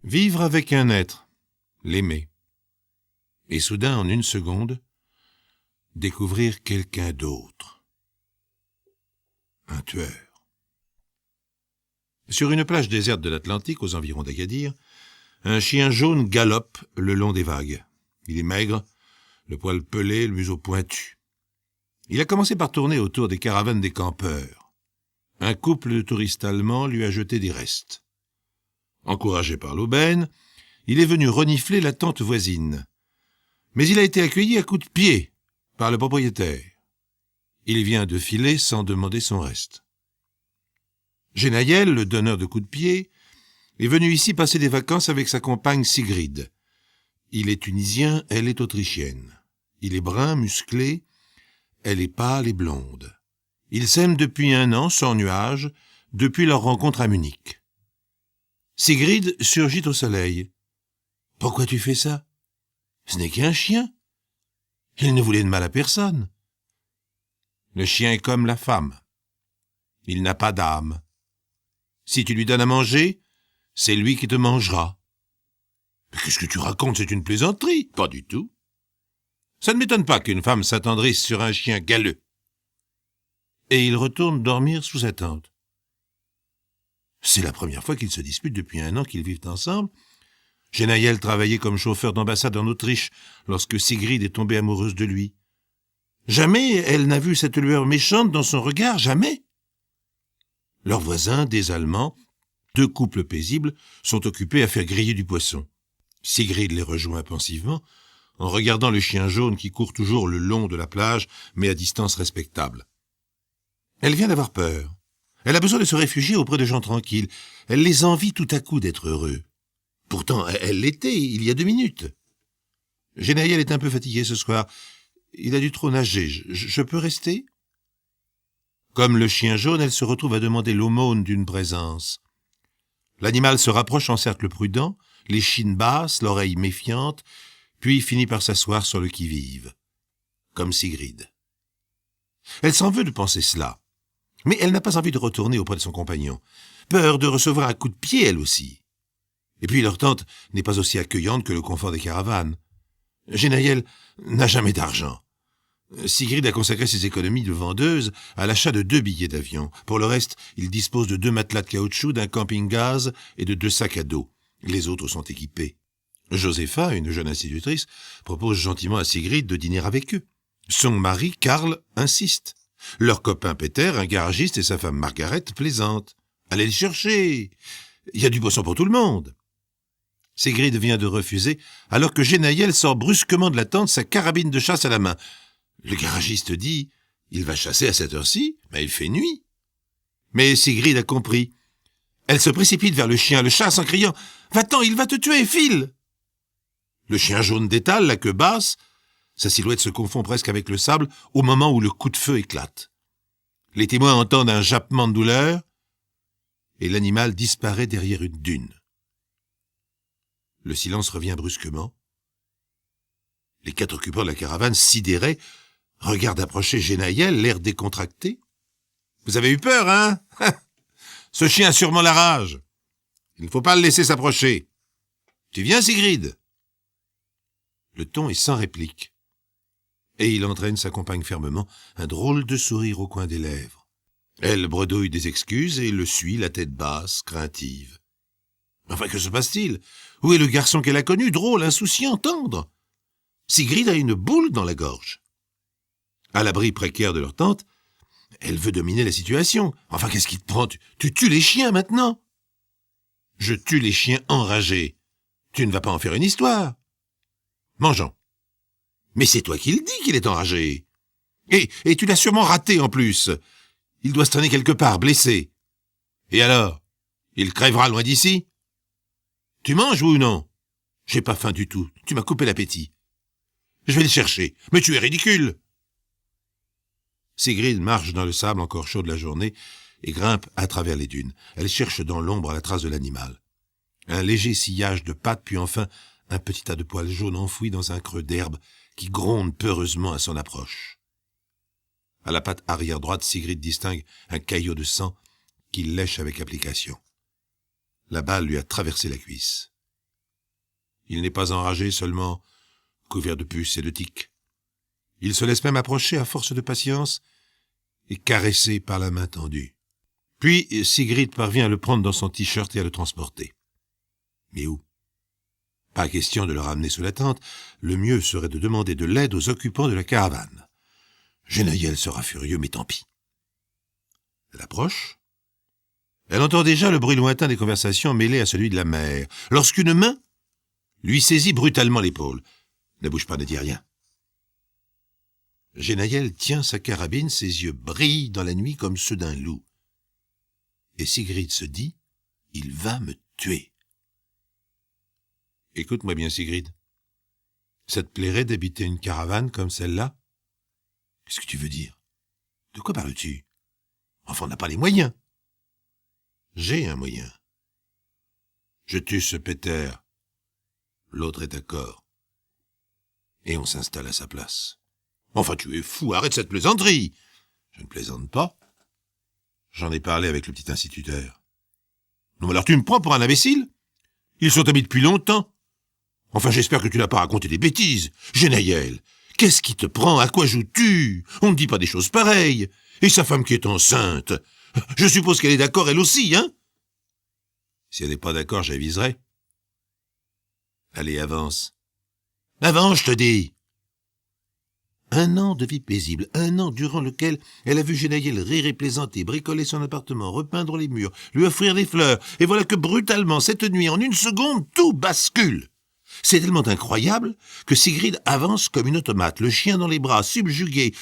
Vivre avec un être, l'aimer. Et soudain, en une seconde, découvrir quelqu'un d'autre. Un tueur. Sur une plage déserte de l'Atlantique, aux environs d'Agadir, un chien jaune galope le long des vagues. Il est maigre, le poil pelé, le museau pointu. Il a commencé par tourner autour des caravanes des campeurs. Un couple de touristes allemands lui a jeté des restes. Encouragé par l'aubaine, il est venu renifler la tente voisine. Mais il a été accueilli à coups de pied par le propriétaire. Il vient de filer sans demander son reste. Genaïel, le donneur de coups de pied, est venu ici passer des vacances avec sa compagne Sigrid. Il est tunisien, elle est autrichienne. Il est brun, musclé, elle est pâle et blonde. Ils s'aiment depuis 1 an, sans nuage, depuis leur rencontre à Munich. Sigrid surgit au soleil. « Pourquoi tu fais ça ? Ce n'est qu'un chien. Il ne voulait de mal à personne. » Le chien est comme la femme. Il n'a pas d'âme. Si tu lui donnes à manger, c'est lui qui te mangera. Mais qu'est-ce que tu racontes, c'est une plaisanterie? Pas du tout. Ça ne m'étonne pas qu'une femme s'attendrisse sur un chien galeux. Et il retourne dormir sous sa tente. C'est la première fois qu'ils se disputent depuis 1 an qu'ils vivent ensemble. Genaïel travaillait comme chauffeur d'ambassade en Autriche lorsque Sigrid est tombée amoureuse de lui. Jamais elle n'a vu cette lueur méchante dans son regard, jamais. Leurs voisins, des Allemands, 2 couples paisibles, sont occupés à faire griller du poisson. Sigrid les rejoint pensivement, en regardant le chien jaune qui court toujours le long de la plage, mais à distance respectable. Elle vient d'avoir peur. Elle a besoin de se réfugier auprès de gens tranquilles. Elle les envie tout à coup d'être heureux. Pourtant, elle l'était il y a 2 minutes. Genaïel est un peu fatigué ce soir. Il a dû trop nager. Je peux rester ? Comme le chien jaune, elle se retrouve à demander l'aumône d'une présence. L'animal se rapproche en cercle prudent, l'échine basse, l'oreille méfiante, puis finit par s'asseoir sur le qui-vive, comme Sigrid. Elle s'en veut de penser cela, mais elle n'a pas envie de retourner auprès de son compagnon. Peur de recevoir un coup de pied, elle aussi. Et puis leur tente n'est pas aussi accueillante que le confort des caravanes. Genaïel n'a jamais d'argent. Sigrid a consacré ses économies de vendeuse à l'achat de 2 billets d'avion. Pour le reste, il dispose de 2 matelas de caoutchouc, d'un camping-gaz et de 2 sacs à dos. Les autres sont équipés. Josepha, une jeune institutrice, propose gentiment à Sigrid de dîner avec eux. Son mari, Karl, insiste. Leur copain Peter, un garagiste, et sa femme Margaret plaisantent. Allez le chercher. Il y a du poisson pour tout le monde. Sigrid vient de refuser, alors que Genaïel sort brusquement de la tente, sa carabine de chasse à la main. Le garagiste dit « Il va chasser à cette heure-ci, mais il fait nuit. » Mais Sigrid a compris. Elle se précipite vers le chien, le chasse en criant « Va-t'en, il va te tuer, file !» Le chien jaune détale, la queue basse. Sa silhouette se confond presque avec le sable au moment où le coup de feu éclate. Les témoins entendent un jappement de douleur et l'animal disparaît derrière une dune. Le silence revient brusquement. Les 4 occupants de la caravane, sidérés, regardent approcher Genaïel, l'air décontracté. « Vous avez eu peur, hein? Ce chien a sûrement la rage. Il ne faut pas le laisser s'approcher. Tu viens, Sigrid ?» Le ton est sans réplique. Et il entraîne sa compagne fermement, un drôle de sourire au coin des lèvres. Elle bredouille des excuses et le suit, la tête basse, craintive. Enfin, que se passe-t-il? Où est le garçon qu'elle a connu, drôle, insouciant, tendre? Sigrid a une boule dans la gorge. À l'abri précaire de leur tente, elle veut dominer la situation. Enfin, qu'est-ce qui te prend? Tu tues les chiens maintenant? Je tue les chiens enragés. Tu ne vas pas en faire une histoire. Mangeons. Mais c'est toi qui le dis qu'il est enragé. Et tu l'as sûrement raté en plus. Il doit se traîner quelque part, blessé. Et alors? Il crèvera loin d'ici? Tu manges ou non? J'ai pas faim du tout. Tu m'as coupé l'appétit. Je vais le chercher. Mais tu es ridicule. Sigrid marche dans le sable encore chaud de la journée et grimpe à travers les dunes. Elle cherche dans l'ombre la trace de l'animal. Un léger sillage de pattes, puis enfin un petit tas de poils jaunes enfouis dans un creux d'herbe qui gronde peureusement à son approche. À la patte arrière droite, Sigrid distingue un caillot de sang qu'il lèche avec application. La balle lui a traversé la cuisse. Il n'est pas enragé, seulement couvert de puces et de tiques. Il se laisse même approcher à force de patience et caresser par la main tendue. Puis Sigrid parvient à le prendre dans son t-shirt et à le transporter. Mais où? Pas question de le ramener sous la tente, le mieux serait de demander de l'aide aux occupants de la caravane. Genaïel sera furieux, mais tant pis. Elle approche. Elle entend déjà le bruit lointain des conversations mêlé à celui de la mère, lorsqu'une main lui saisit brutalement l'épaule. Ne bouge pas, ne dis rien. Genaïel tient sa carabine, ses yeux brillent dans la nuit comme ceux d'un loup. Et Sigrid se dit, « Il va me tuer. » Écoute-moi bien, Sigrid. Ça te plairait d'habiter une caravane comme celle-là? Qu'est-ce que tu veux dire? De quoi parles-tu? Enfin, on n'a pas les moyens. J'ai un moyen. Je tue ce Peter. L'autre est d'accord. Et on s'installe à sa place. Enfin, tu es fou, arrête cette plaisanterie. Je ne plaisante pas. J'en ai parlé avec le petit instituteur. Non, mais alors tu me prends pour un imbécile? Ils sont amis depuis longtemps. Enfin, j'espère que tu n'as pas raconté des bêtises. Genaïel, qu'est-ce qui te prend? À quoi joues-tu? On ne dit pas des choses pareilles. Et sa femme qui est enceinte. Je suppose qu'elle est d'accord elle aussi, hein? Si elle n'est pas d'accord, j'aviserai. Allez, avance. Avance, je te dis. 1 an de vie paisible, 1 an durant lequel elle a vu Genaïel rire et plaisanter, bricoler son appartement, repeindre les murs, lui offrir des fleurs, et voilà que brutalement, cette nuit, en 1 seconde, tout bascule. C'est tellement incroyable que Sigrid avance comme une automate, le chien dans les bras, subjugué,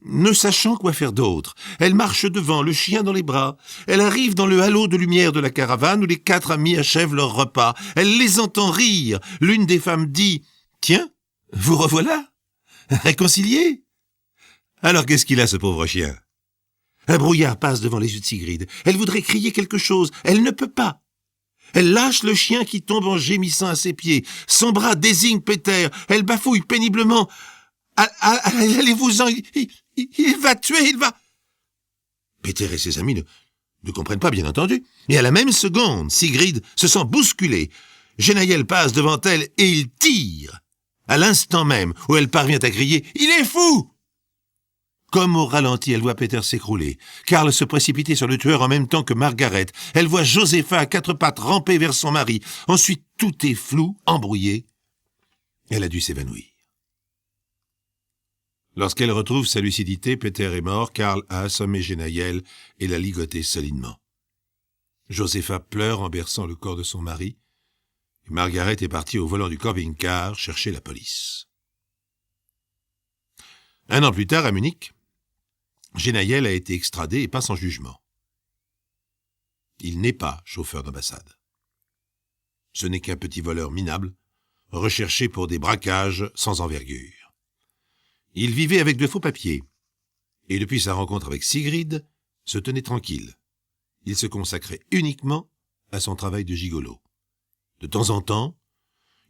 ne sachant quoi faire d'autre. Elle marche devant, le chien dans les bras. Elle arrive dans le halo de lumière de la caravane où les 4 amis achèvent leur repas. Elle les entend rire. L'une des femmes dit « Tiens, vous revoilà, réconciliés ?» Alors qu'est-ce qu'il a, ce pauvre chien? Un brouillard passe devant les yeux de Sigrid. Elle voudrait crier quelque chose. Elle ne peut pas. Elle lâche le chien qui tombe en gémissant à ses pieds. Son bras désigne Peter. Elle bafouille péniblement. Allez-vous-en, il va tuer, il va... Peter et ses amis ne comprennent pas, bien entendu. Et à la même seconde, Sigrid se sent bousculée. Genaïel passe devant elle et il tire. À l'instant même où elle parvient à crier « Il est fou !» Comme au ralenti, elle voit Peter s'écrouler. Karl se précipiter sur le tueur en même temps que Margaret. Elle voit Josepha à 4 pattes ramper vers son mari. Ensuite, tout est flou, embrouillé. Elle a dû s'évanouir. Lorsqu'elle retrouve sa lucidité, Peter est mort, Karl a assommé Genaïel et l'a ligoté solidement. Josepha pleure en berçant le corps de son mari. Et Margaret est partie au volant du camping-car chercher la police. 1 an plus tard, à Munich, Genaïel a été extradé et passe en jugement. Il n'est pas chauffeur d'ambassade. Ce n'est qu'un petit voleur minable, recherché pour des braquages sans envergure. Il vivait avec de faux papiers, et depuis sa rencontre avec Sigrid, se tenait tranquille. Il se consacrait uniquement à son travail de gigolo. De temps en temps,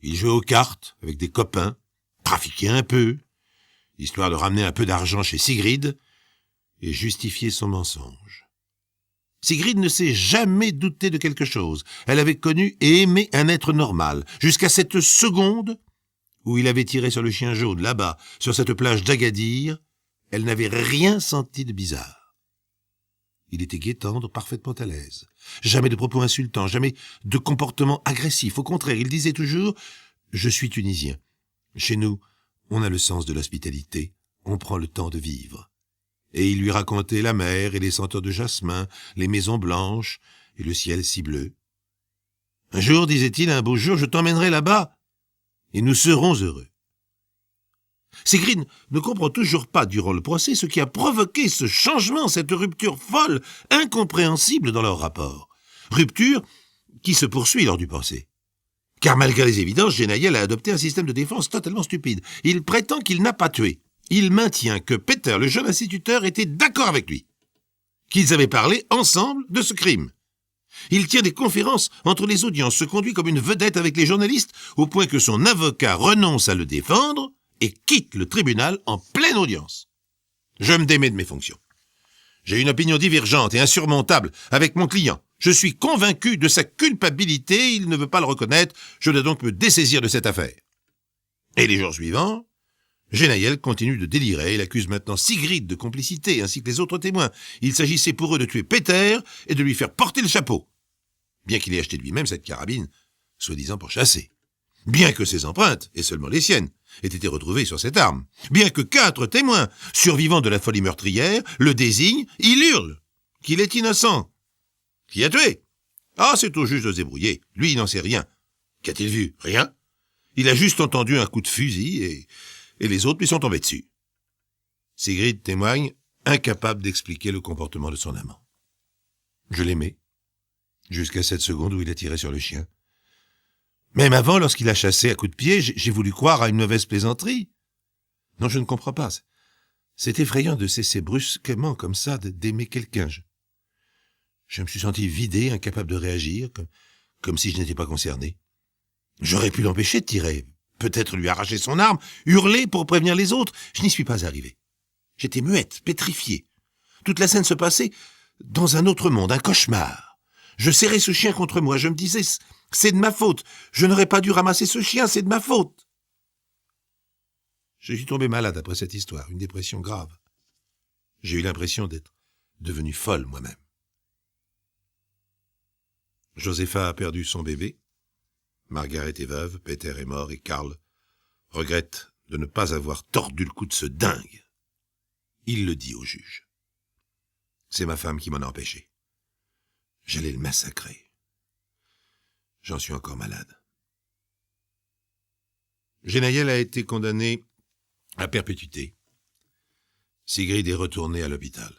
il jouait aux cartes avec des copains, trafiquait un peu, histoire de ramener un peu d'argent chez Sigrid et justifier son mensonge. Sigrid ne s'est jamais doutée de quelque chose. Elle avait connu et aimé un être normal, jusqu'à cette seconde où il avait tiré sur le chien jaune, là-bas, sur cette plage d'Agadir. Elle n'avait rien senti de bizarre. Il était gai, tendre, parfaitement à l'aise. Jamais de propos insultants, jamais de comportement agressif. Au contraire, il disait toujours « Je suis tunisien. Chez nous, on a le sens de l'hospitalité, on prend le temps de vivre. » Et il lui racontait la mer et les senteurs de jasmin, les maisons blanches et le ciel si bleu. « Un jour, disait-il, un beau jour, je t'emmènerai là-bas et nous serons heureux. » Sigrid ne comprend toujours pas, durant le procès, ce qui a provoqué ce changement, cette rupture folle, incompréhensible dans leur rapport. Rupture qui se poursuit lors du procès. Car malgré les évidences, Genaïel a adopté un système de défense totalement stupide. Il prétend qu'il n'a pas tué. Il maintient que Peter, le jeune instituteur, était d'accord avec lui. Qu'ils avaient parlé ensemble de ce crime. Il tient des conférences entre les audiences, se conduit comme une vedette avec les journalistes, au point que son avocat renonce à le défendre et quitte le tribunal en pleine audience. Je me démets de mes fonctions. J'ai une opinion divergente et insurmontable avec mon client. Je suis convaincu de sa culpabilité, il ne veut pas le reconnaître, je dois donc me dessaisir de cette affaire. » Et les jours suivants, Genaïel continue de délirer, il accuse maintenant Sigrid de complicité, ainsi que les autres témoins. Il s'agissait pour eux de tuer Peter et de lui faire porter le chapeau. Bien qu'il ait acheté lui-même cette carabine, soi-disant pour chasser. Bien que ses empreintes, et seulement les siennes, aient été retrouvées sur cette arme. Bien que 4 témoins, survivants de la folie meurtrière, le désignent, il hurle qu'il est innocent. Qui a tué? Ah, c'est au juge de se débrouiller. Lui, il n'en sait rien. Qu'a-t-il vu? Rien. Il a juste entendu un coup de fusil et les autres lui sont tombés dessus. Sigrid témoigne, incapable d'expliquer le comportement de son amant. Je l'aimais, jusqu'à cette seconde où il a tiré sur le chien. Même avant, lorsqu'il a chassé à coups de pied, j'ai voulu croire à une mauvaise plaisanterie. Non, je ne comprends pas. C'est effrayant de cesser brusquement comme ça d'aimer quelqu'un. Je me suis senti vidé, incapable de réagir, comme si je n'étais pas concerné. J'aurais pu l'empêcher de tirer, peut-être lui arracher son arme, hurler pour prévenir les autres. Je n'y suis pas arrivé. J'étais muette, pétrifiée. Toute la scène se passait dans un autre monde, un cauchemar. Je serrais ce chien contre moi, je me disais, c'est de ma faute. Je n'aurais pas dû ramasser ce chien, c'est de ma faute. Je suis tombé malade après cette histoire, une dépression grave. J'ai eu l'impression d'être devenu folle moi-même. Josepha a perdu son bébé. Margaret est veuve, Peter est mort et Karl regrette de ne pas avoir tordu le cou de ce dingue. Il le dit au juge. C'est ma femme qui m'en a empêché. J'allais le massacrer. J'en suis encore malade. Genaïel a été condamné à perpétuité. Sigrid est retournée à l'hôpital.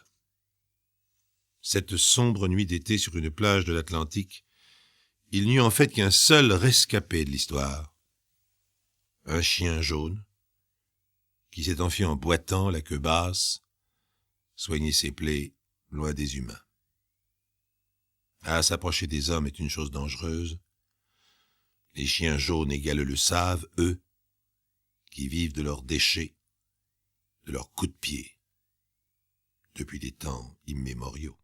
Cette sombre nuit d'été sur une plage de l'Atlantique, il n'y eut en fait qu'un seul rescapé de l'histoire. Un chien jaune, qui s'est enfui en boitant, la queue basse, soigner ses plaies loin des humains. Ah, s'approcher des hommes est une chose dangereuse. Les chiens jaunes égales le savent, eux, qui vivent de leurs déchets, de leurs coups de pied, depuis des temps immémoriaux.